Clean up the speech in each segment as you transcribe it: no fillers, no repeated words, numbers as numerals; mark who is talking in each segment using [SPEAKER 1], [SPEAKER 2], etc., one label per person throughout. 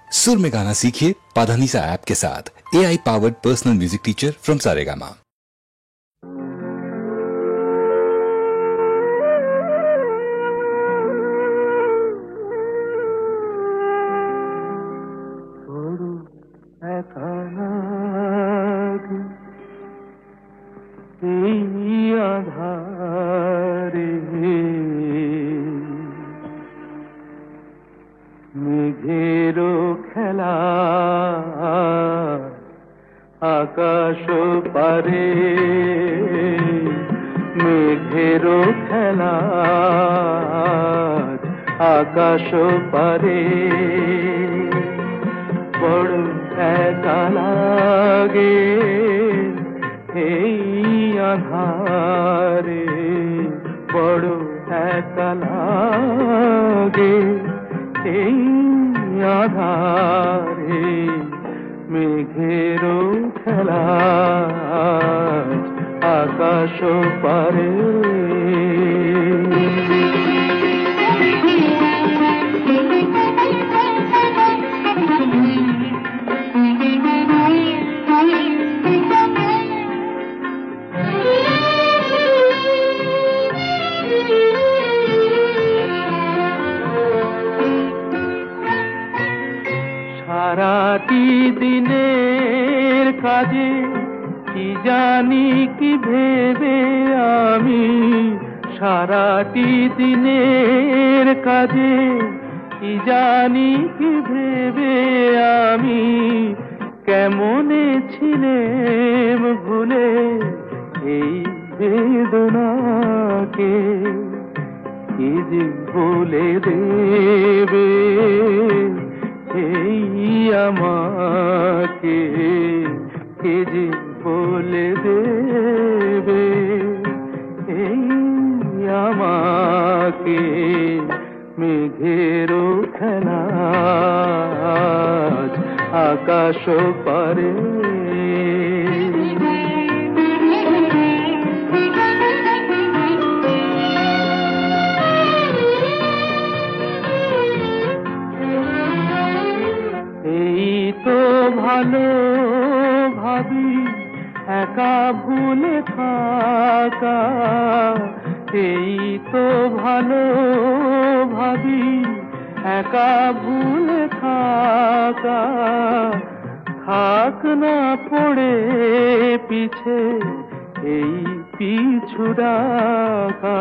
[SPEAKER 1] सुर में गाना सीखिए पाधानीसा ऐप के साथ। AI powered personal music teacher from Saregama.
[SPEAKER 2] মেঘেরো খেলা আকাশ পারে, মেঘেরো খেলা আকাশ পারে, বড় একা লাগে এই আধারে, বড় একা লাগে এই আধারে, মেঘেরো খেলা আকাশ পারে। সারাটি দিনের কাজে কি জানি কি ভেবে আমি, সারাটি দিনের কাজে কি জানি কি ভেবে আমি, কেমনে ছিলেম ভুলে এই বেদনাকে, কি যে বলে দেবে এই আমাকে, কে যে বলে দেবে এই আমাকে, মেঘেরো খেলা আকাশ পারে। ভালো ভাবি একা ভুলে থাকা, এই তো ভালো ভাবি একা ভুলে থাকা, থাক না পড়ে পিছে এই পিছু ডাকা,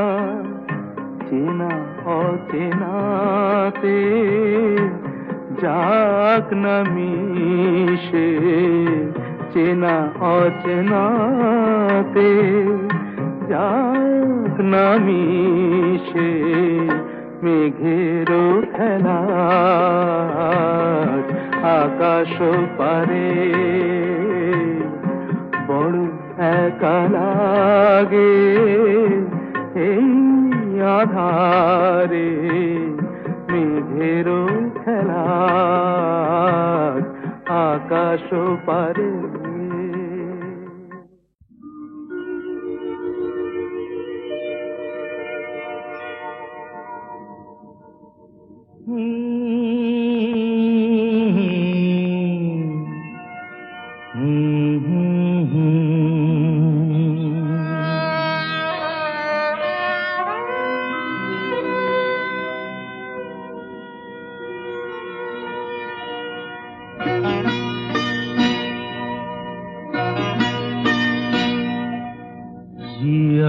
[SPEAKER 2] চেনা অচেনাতে যাক না মিশে, চেনা অচেনাতে যাক না মিশে, মেঘেরো খেলা আকাশ পারে, বড় একা লাগে এই আধারে, মেঘেরো খেলা আকাশ পারে।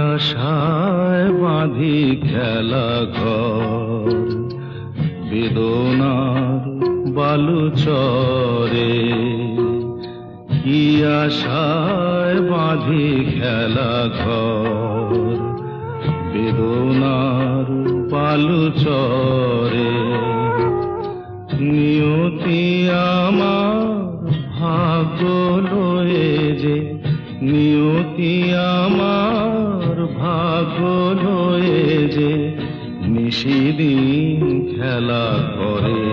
[SPEAKER 2] আশায় বাঁধি খেলা ঘর বেদনার বালু চরে, কি আশায় বাঁধি খেলা ঘর বেদনার বালু চরে, নিয়তি আমার ভাগ্য লয়ে যে, নিয়তি আমার ভাগ্য লয়ে যে, নিশিদিন খেলা করে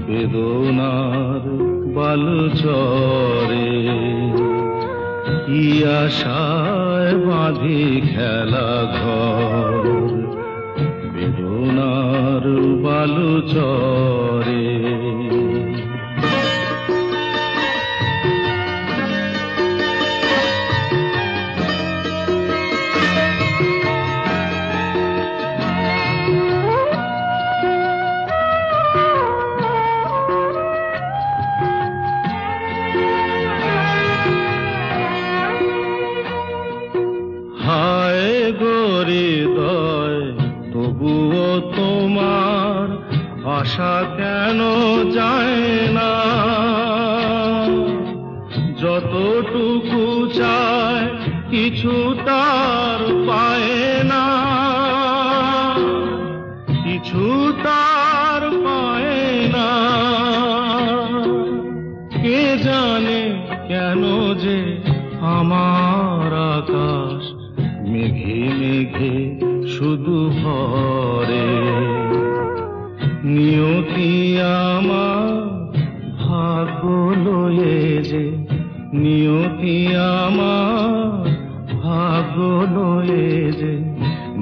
[SPEAKER 2] বেদনার বালু চরে, কি আশায় বাঁধি খেলা ঘর বেদনার বালু চরে। আশা কেন যায় না, যতটুকু চায় কিছু তার পায় না, কিছু তার পায় না। কে জানে কেন যে আমার আকাশ মেঘে মেঘে শুধু ভরে, নিয়তি আমার ভাগ্য লয়ে যে, নিয়তি আমার ভাগ্য লয়ে যে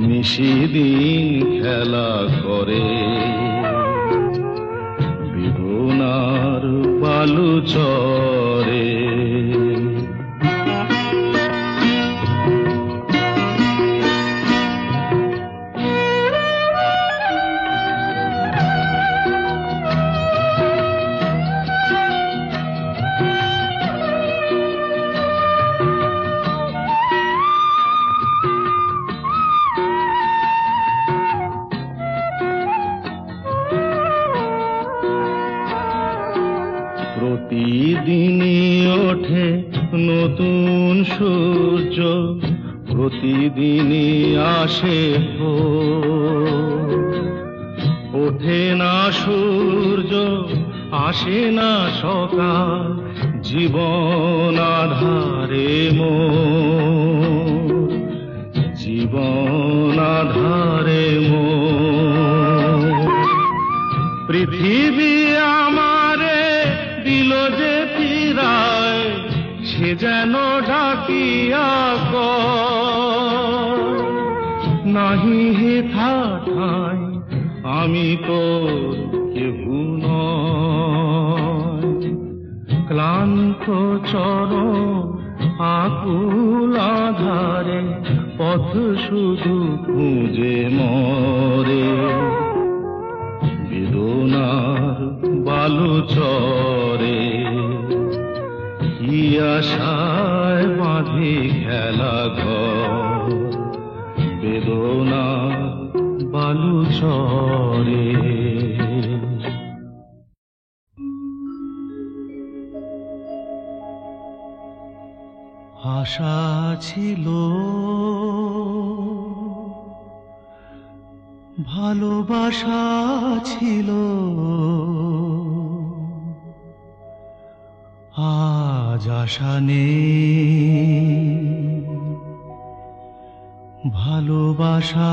[SPEAKER 2] নিশিদিন খেলা করে। বেদনার বালু চরে, প্রতিদিনই ওঠে নতুন সূর্য, প্রতিদিনই আসে ভোর। ওঠে না সূর্য, আসে না সকাল, জীবন আধারে মোর, জীবন আধারে মোর। পৃথিবী আমারে দিল যে ফিরায়, সে যেন ডাকিয়া কয়, নাহি হে ঠাই আমি তোর কেহু নয়। ক্লান্ত চরণ আকুল আধারে পথ শুধু খুঁজে মরে। বেদনার বালু চরে, কি আশায় বাঁধি খেলা ঘর। বেদনার বালু চরে। আশা ছিল, ভালোবাসা ছিল, আজ আশা নেই, ভালোবাসা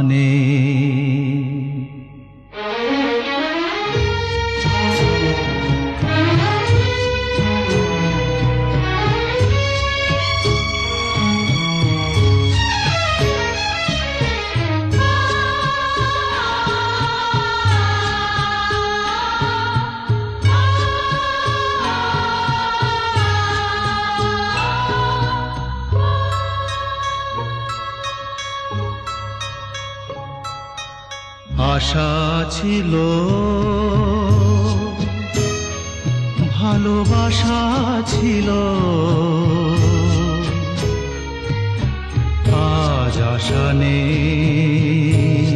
[SPEAKER 2] নেই। আশা ছিল, ভালোবাসা ছিল, আজ আশা নেই,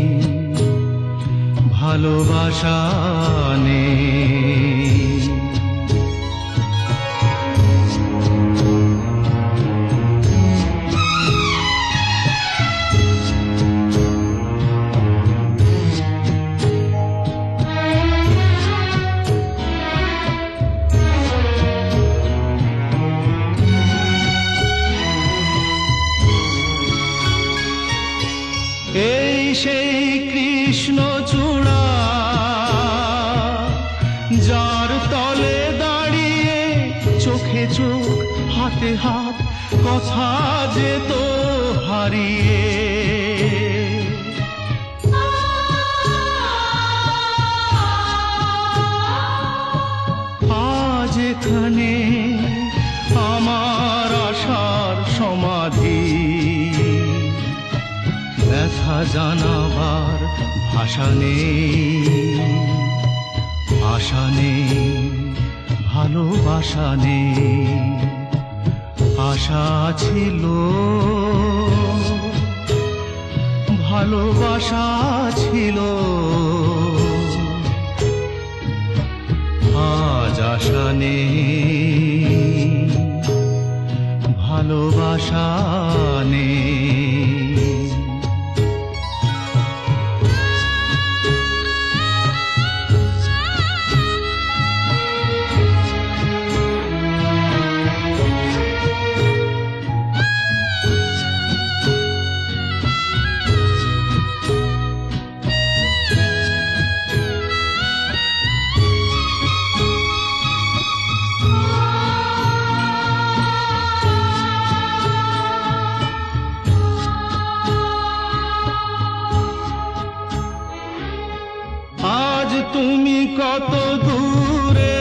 [SPEAKER 2] ভালোবাসা নেই। এই সেই কৃষ্ণচূড়া, যার তলে দাঁড়িয়ে চোখে চোখ হাতে হাত কথা যেত হারিয়ে। আজ এখানে আমার আশার সমাধি, ব্যথা জানাবার ভাষা নেই, আশা নেই, ভালোবাসা নেই। আশা ছিল, ভালোবাসা ছিল, নেই, ভালোবাসা নেই। আজ তুমি কত দূরে,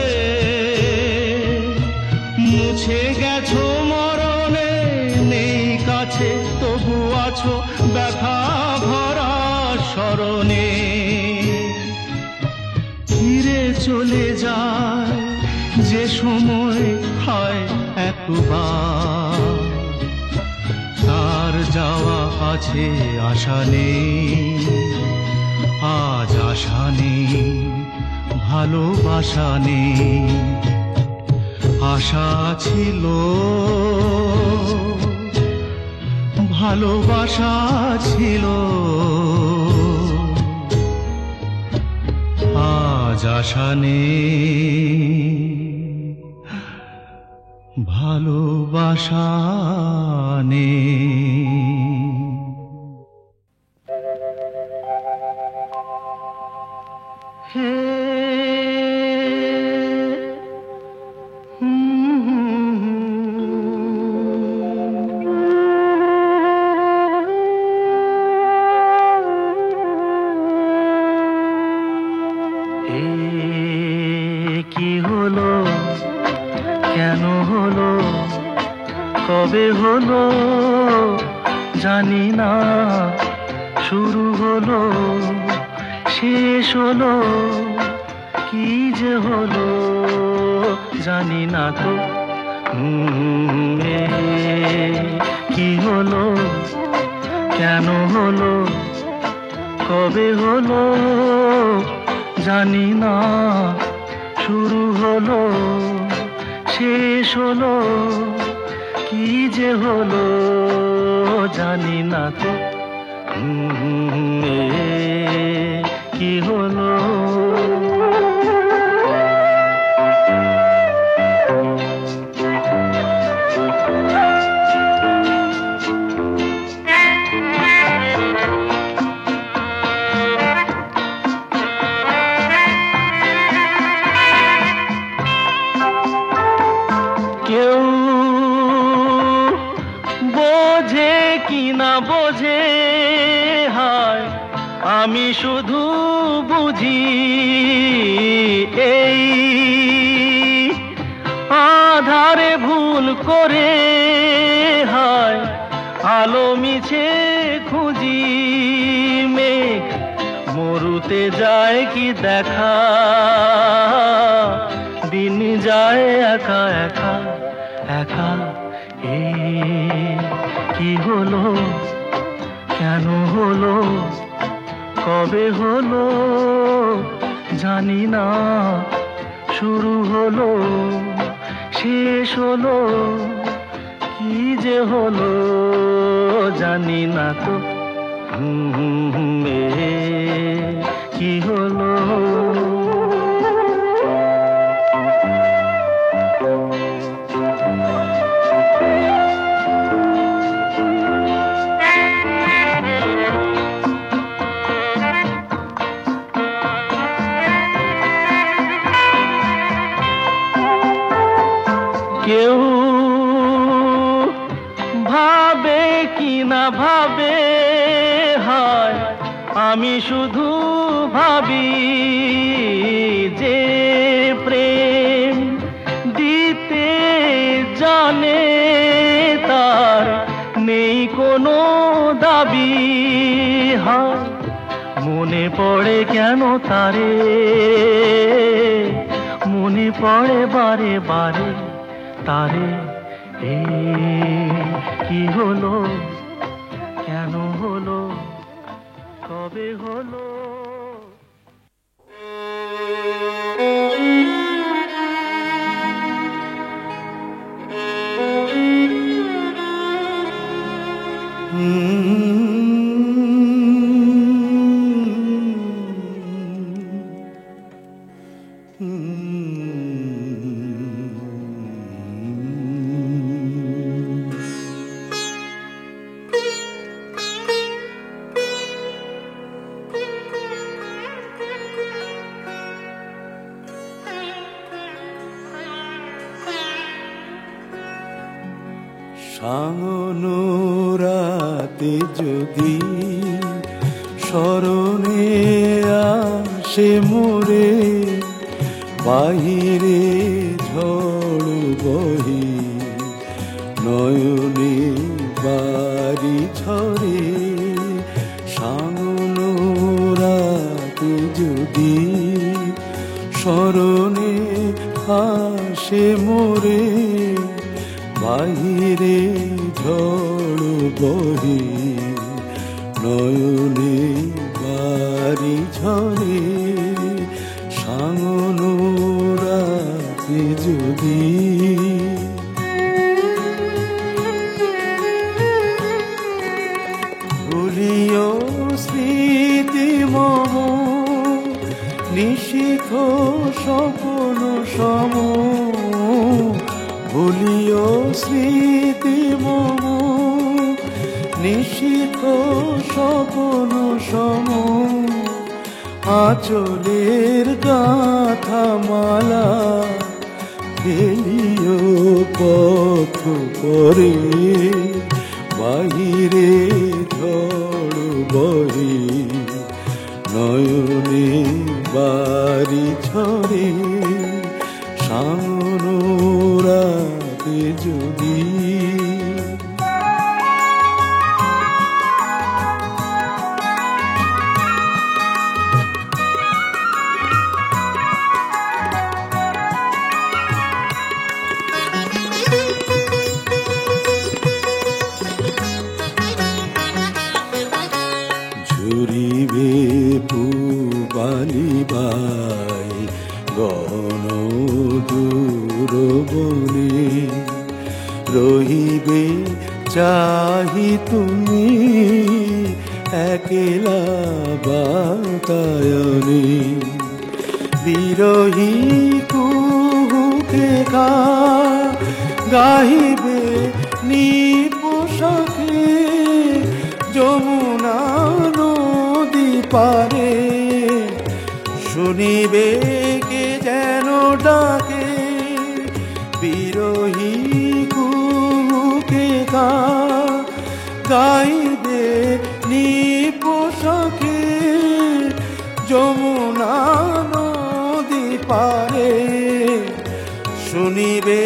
[SPEAKER 2] মুছে গেছো মরণে, নেই কাছে তবু আছো ব্যথা ভরা স্মরণে। ফিরে চলে যায় যে সময় হয় একবার, তার যাওয়া আছে আশা নেই, আজ আশা নেই, ভালোবাসা নেই। আশা ছিল, ভালোবাসা ছিল, আজ আশা নেই, ভালোবাসা নেই। কি হলো, কেন হলো, কবে হলো জানি না, শুরু হলো শেষ হলো, কি যে হলো জানি না তো। কি হলো, কেন হলো, কবে হলো জানি না, শুরু হলো শেষ হলো, কি যে হলো জানি না তো। কি হলো, কেউ বোঝে কি না বোঝে, হায় আমি শুধু বুঝি এই আধারে ভুল করে, হায় আলো মিছে খুঁজি। মেঘ মরুতে যায় কি দেখা, দিন যায় একা একা একা। কি হলো, কেন হলো, কবে হলো জানি না, শুরু হলো শেষ হলো, কি যে হলো জানি না তো। কি হলো, কেউ ভাবে কি না ভাবে, হায় আমি শুধু ভাবি যে প্রেম দিতে জানে, তার নেই কোনো দাবি। হায় মনে পড়ে কেন তারে, মনে পড়ে বারে বারে তারে। কি হলো, কেন হলো, কবে হলো।
[SPEAKER 3] সাঙ্গনো রাতে যদি স্মরণে আসে মোরে, বাহিরে ঝড় বহি নয়নে বাড়ি ঝরে। সাঙ্গনো রাতে যদি স্মরণে আসে মোরে, বাহিরে ঝড় বহি নয়নে বাড়ি ঝরে। সাঙ্গনো রাতে যদি ভুলিও স্মৃতি মম, নিশিথ স্বপ্ন সম। ভুলিও স্মৃতি মম, নিশিথ স্বপ্ন সম। আঁচলের গাথা মালা ফেলিও পথ পরে, বাহিরে ঝড় বহি নয়নে বাড়ি ঝরে। সাঙ্গনো রাতে যদি ঝুরিবে পুবালি বাই গণ দূর বনে, রহিবে চাহি তুমি একলা বাতায়নে। বিরহী কুহুকে গাহিবে নিপোষাকে, যমুনা নদী পারে শুনিবে কে যেন ডাকে। বিরহী কুহুকে গাইবে নিপোষাকে, যমুনা নদী পারে শুনিবে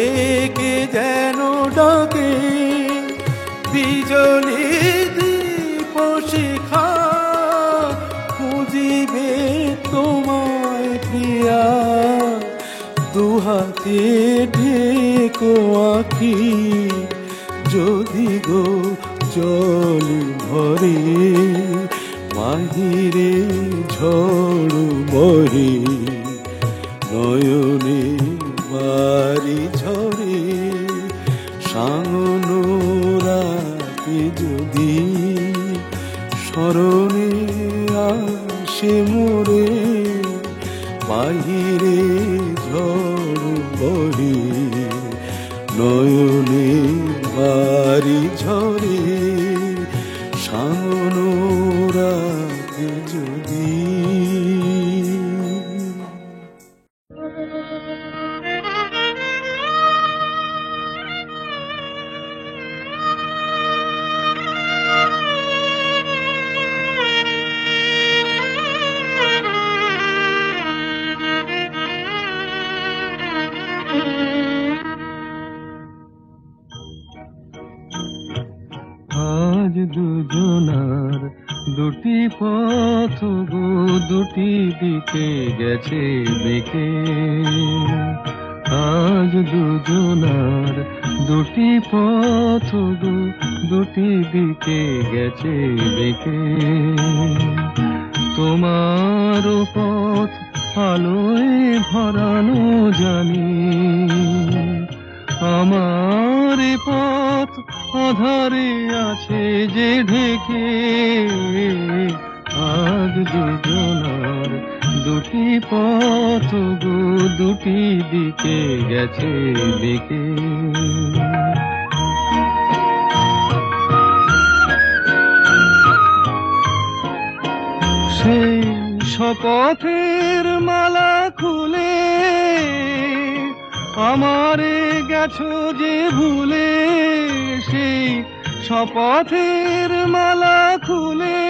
[SPEAKER 3] কে যেন ডাকে। বিজলি দীপ শিখা খুঁজিবে তোমায় প্রিয়া, দুহাতে ঢেকো আঁখি যদি গো জল ভরে। বাহিরে ঝড় বহে নয়নে বাড়ি ঝরে। সাঙ্গনো রাতে যদি স্মরণে আসে মোরে, বাহিরে ঝড় বহে নয়নে বাড়ি ঝরে। সাঙ্গনো রাতে যদি
[SPEAKER 2] আজ দুজনার দুটি পথ গো দুটি দিকে গেছে বেঁকে। আজ দুজনার দুটি পথ গো দুটি দিকে গেছে বেঁকে। তোমার পথ আলোয় ভরানো জানি, আমার পথ আধারে আছে যে ঢেকে। আজ দুজনার দুটি পথ গো দুটি দিকে গেছে বেঁকে। সেই শপথের মালা খুলে আমারে গেছো যে ভুলে সেই শপথের মালা খুলে,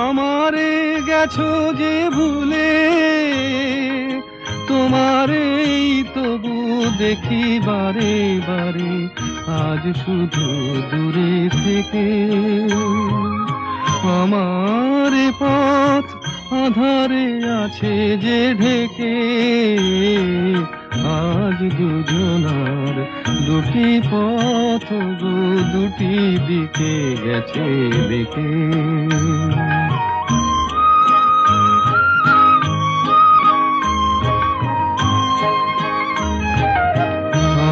[SPEAKER 2] আমারে গেছো যে ভুলে তোমারেই তবু দেখি বারে বারে আজ শুধু দূরে থেকে। আমার পথ আধারে আছে যে ঢেকে, আজ দুজনার দুটি পথ গো দুটি দিকে গেছে দেখে।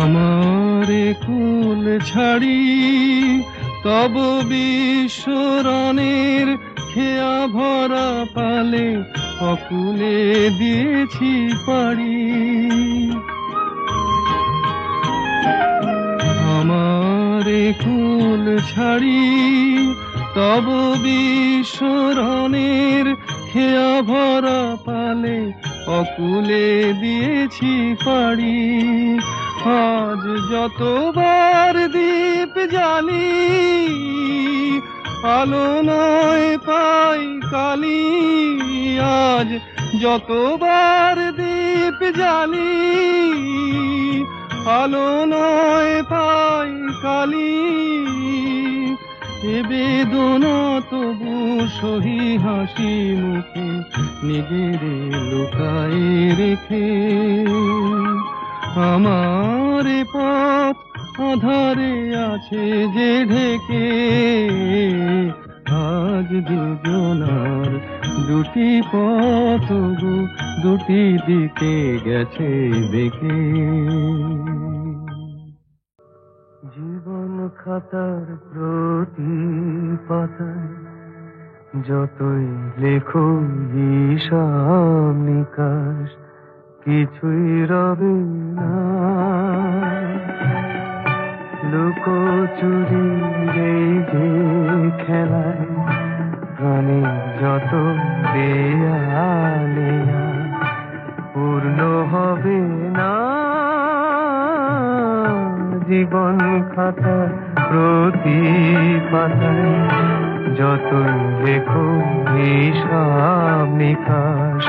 [SPEAKER 2] আমারে কুল ছাড়ি তব বিশ্বরণের খেয়া ভরা পালে অকুলে দিয়েছি পাড়ি। আমারে কুল ছাড়ি তব বিশ্বরণের খেয়া ভরা পালে অকুলে দিয়েছি পাড়ি। আজ যতবার দীপ জ্বালি আলো নয় পাই কালি, আজ যতবার দীপ জ্বালি আলো নয় পাই কালি। এ বেদনা তবু সহি হাসি মুখে নিজের লুকায়ে রেখে। আমার পথ আধারে আছে যে ঢেকে, আজ দুজনার দুটি পথ গো দুটি দিকে গেছে দেখে। জীবন খাতার প্রতি পাতায় যতই লেখো হিসাব নিকাশ কিছুই রবে না। লুকোচুরি এই যে খেলায় প্রাণে যত দেয়ালে পূর্ণ হবে না। জীবন খাতা প্রতি পাতায় যতই লেখো হিসাব নিকাশ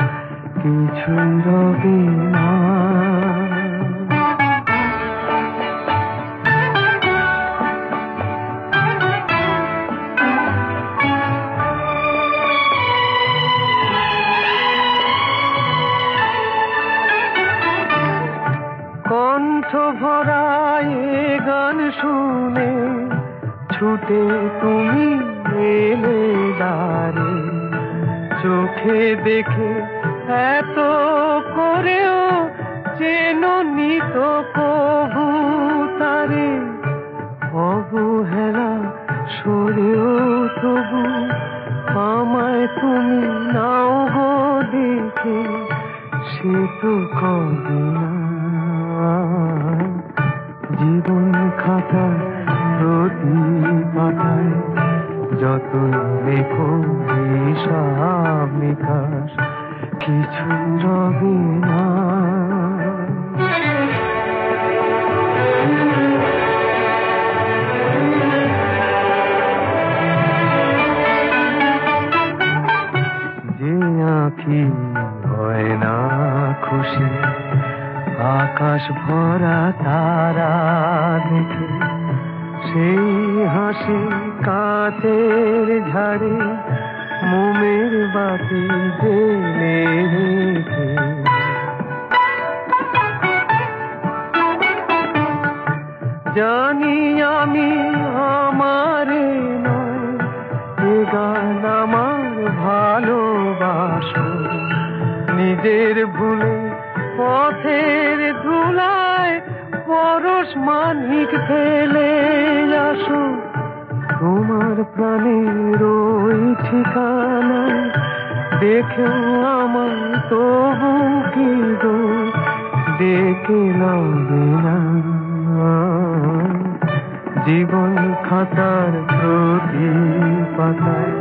[SPEAKER 2] কিছুই রবে না। কণ্ঠ ভরায় গান শুনে ছুটে তুমি এলে দ্বারে, চোখে দেখে এত করেও চেনো নিত কবু তারে। অবহেলা সরেও তবু আমায় তুমি নাও গো দেখে, সে তো কবে না। জীবন খাতা প্রতি পাতায় যতই লেখো হিসাব নিকাশ কিছু রবে না। যে আঁখি হয় না খুশি আকাশ ভরা তারা দেখে, সেই হাসি কাঁচের ঝাড়ে মোমের বাতি জেলে রেখে। জানি আমি আমারে নয় এ গান আমার ভালোবাসো, নিজের ভুলে পথের ধুলায় পরশ মানিক ফেলে আসো। তোমার প্রাণের ওই ঠিকানায় দেখেও আমার তবু কি গো ডেকে নাবে না। জীবন খাতার প্রতি পাতায়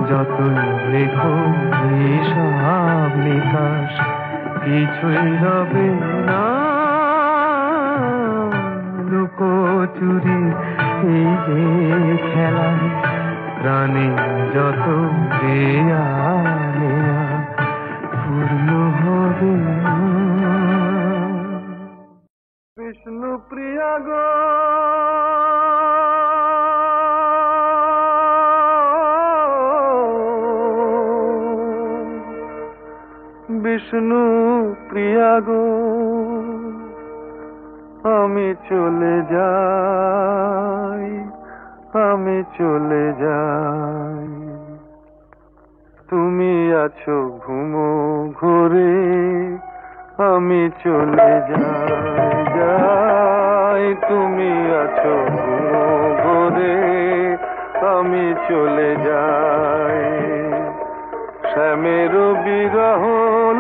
[SPEAKER 2] যতই লেখো হিসাব নিকাশ কিছুই রবে না। কচুরি এই যে খেলায় প্রাণে যত দেয়া নেয়া পূর্ণ হবে বিষ্ণু প্রিয়া গো বিষ্ণু প্রিয়া গো আমি চলে যাই আমি চলে যাই তুমি আছো ঘুমো ঘরে আমি চলে যাই তুমি আছো ঘুমো ঘরে আমি চলে যাই শ্যামের বিরহ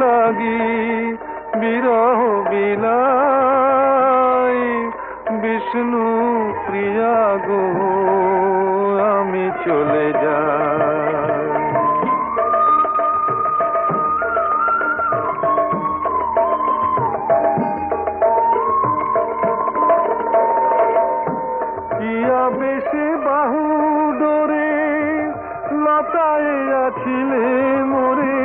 [SPEAKER 2] লাগি বিরহ বিলাই বিষ্ণু প্রিয়া গো আমি চলে যাই ইয়া বেশে বাহু ডোরে লতায় আছিলে মোরে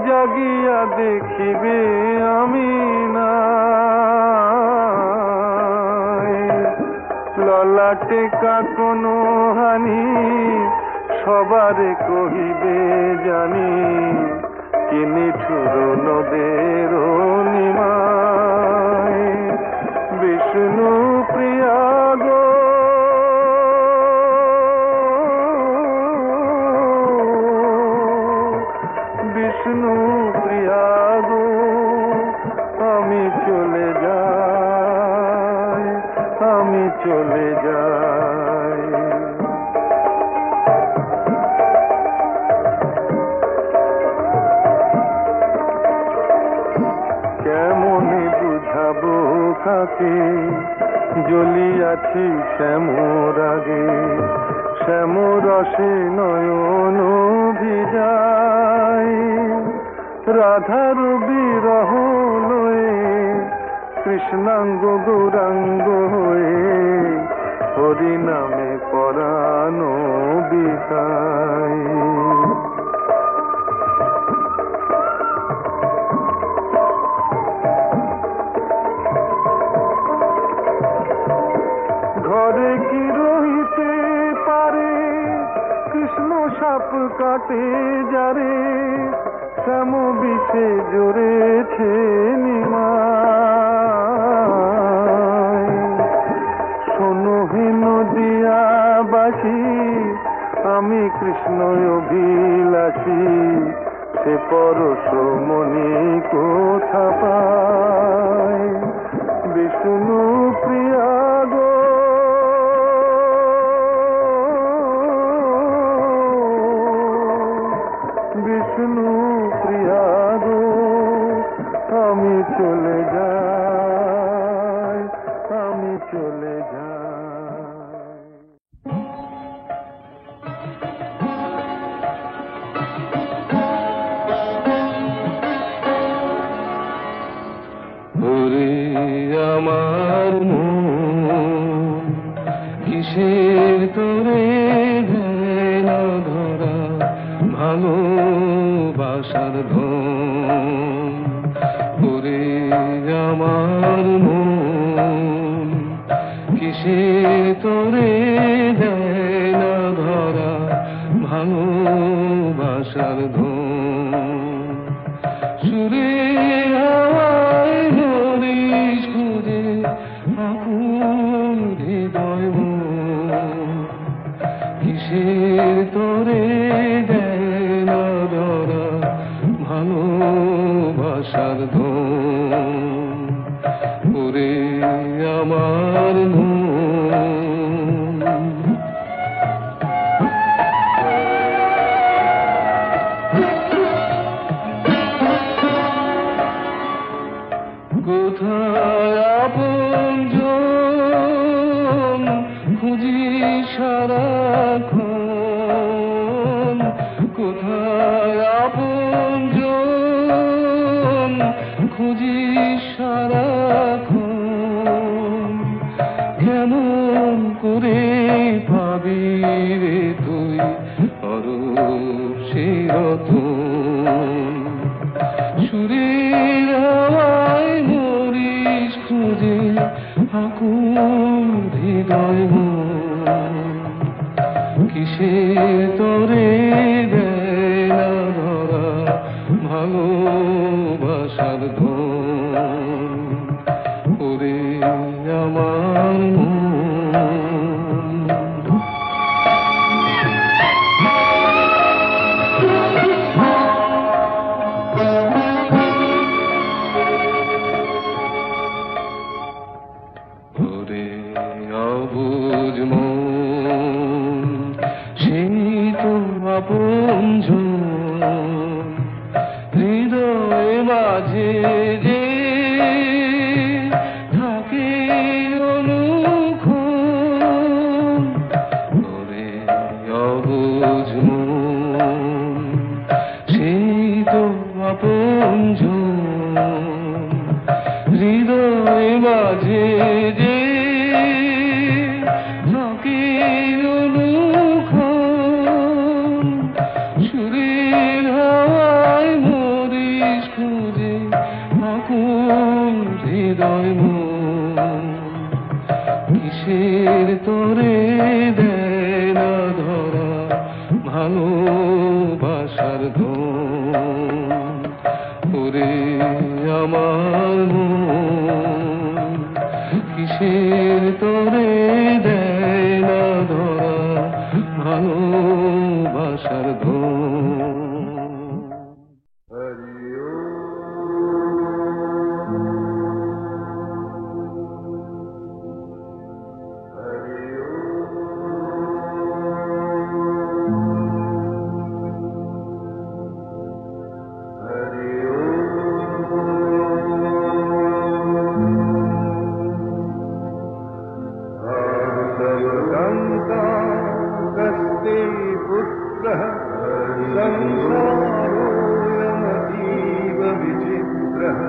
[SPEAKER 2] জাগিয়া দেখিবে আমি না ললাটে কোনো হানি সবারে কহিবে জানি কি নিঠুর নদের নিমায় বিষ্ণু প্রিয়া গো বিষ্ণু প্রিয়া গো আমি চলে যাই আমি চলে যাই কেমনে বুঝাবো কাকে জ্বলিয়াছি শ্যামর আগে শ্যামরসে নয়ন ভিজাই রাধার বিরহ লয়ে কৃষ্ণাঙ্গ গৌরাঙ্গ হয়ে হরি নামে পরানো বিকাই ঘরে কি রহিতে পারে কৃষ্ণ সাপ কাটে যারে শ্যাম বিষে জড়েছে নিমায় শোনো হে নদিয়া বাসি আমি কৃষ্ণ অভিলাষী সে পরশ মনি কোথা পায় বিষ্ণু প্রিয়া গো বিষ্ণু প্রিয়া গো আমি চলে যাই আমি চলে যাই
[SPEAKER 3] ওরে আমার মন কিসের তোরে ভেলা ধরা ভালোবাসার ধন ওরে আমার মন কিসের তোরে ভেলা ধরা ভালোবাসার ধন সুরে হাওয়ায় ধরিস খুঁজে আপন হৃদয় কিসের তোরে দেয় ধরা ভালোবাসার ধন ওরে আমার মন কোথায় আপনজন খুঁজি সারাক্ষণ কোথায় আপনজন খুঁজি সারাক্ষণ ভালোবাসার ধন ওরে আমার মন। ওরে অবুঝ মন সেই তো আপনজন হৃদয় মাঝে যে থাকে অনুক্ষণ। ওরে অবুঝ মন সেই তো আপনজন হৃদয় মাঝে যে থাকে অনুক্ষণ। সুরের হাওয়ায় মরিস খুঁজে আকুল হৃদয় মন। কিসের তোরে দেয় না ধরা ভালোবাসার ধন ওরে আমার মন। কিসের তোরে দেয় না ধরা ভালোবাসার ধন।
[SPEAKER 2] संसारोऽयमतीव विचित्रः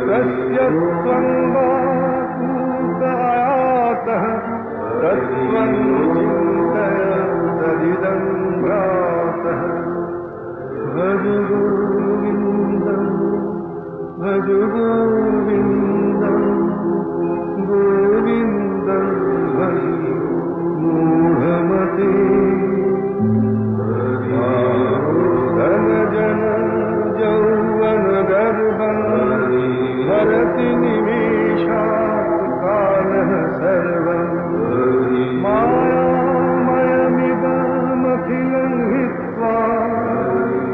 [SPEAKER 2] कस्य त्वं वा कूतायातः तत्त्वं चिन्तय तदिदं भ्रातः। भज गोविन्दं भज गोविन्दं गोविन्दं भज मूढमते। जन यौवन गर्भं हरति निमेषात् कालः सर्वं। मायामयमिदमखिलं हित्वा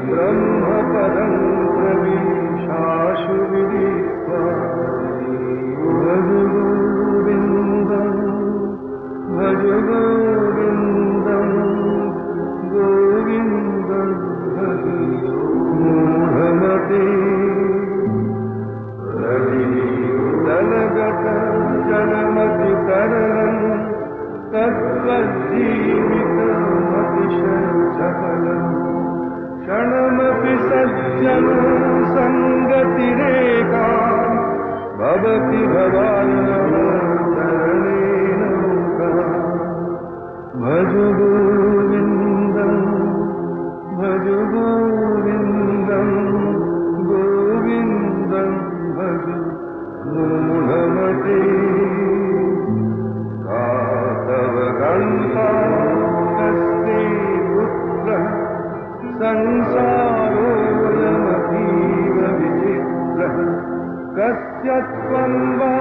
[SPEAKER 2] ब्रह्मपदं प्रविशाशु विदित्वा। भज गोविन्दं भज गोविन्दं गोविन्दं भज मूढमते। दलगत जलमतितरलं तत्त्वजीवितमतिशयसफलं। क्षणमपि सज्जन सङ्गतिरेका भवति भवान्नः चरणेन लोका। भज गोविन्दं भज गोविन्दं गोविन्दं भज मूढमते। तव गन्ता कस्ते पुत्रः संसारोऽयमतीव विचित्रः कस्य त्वं वा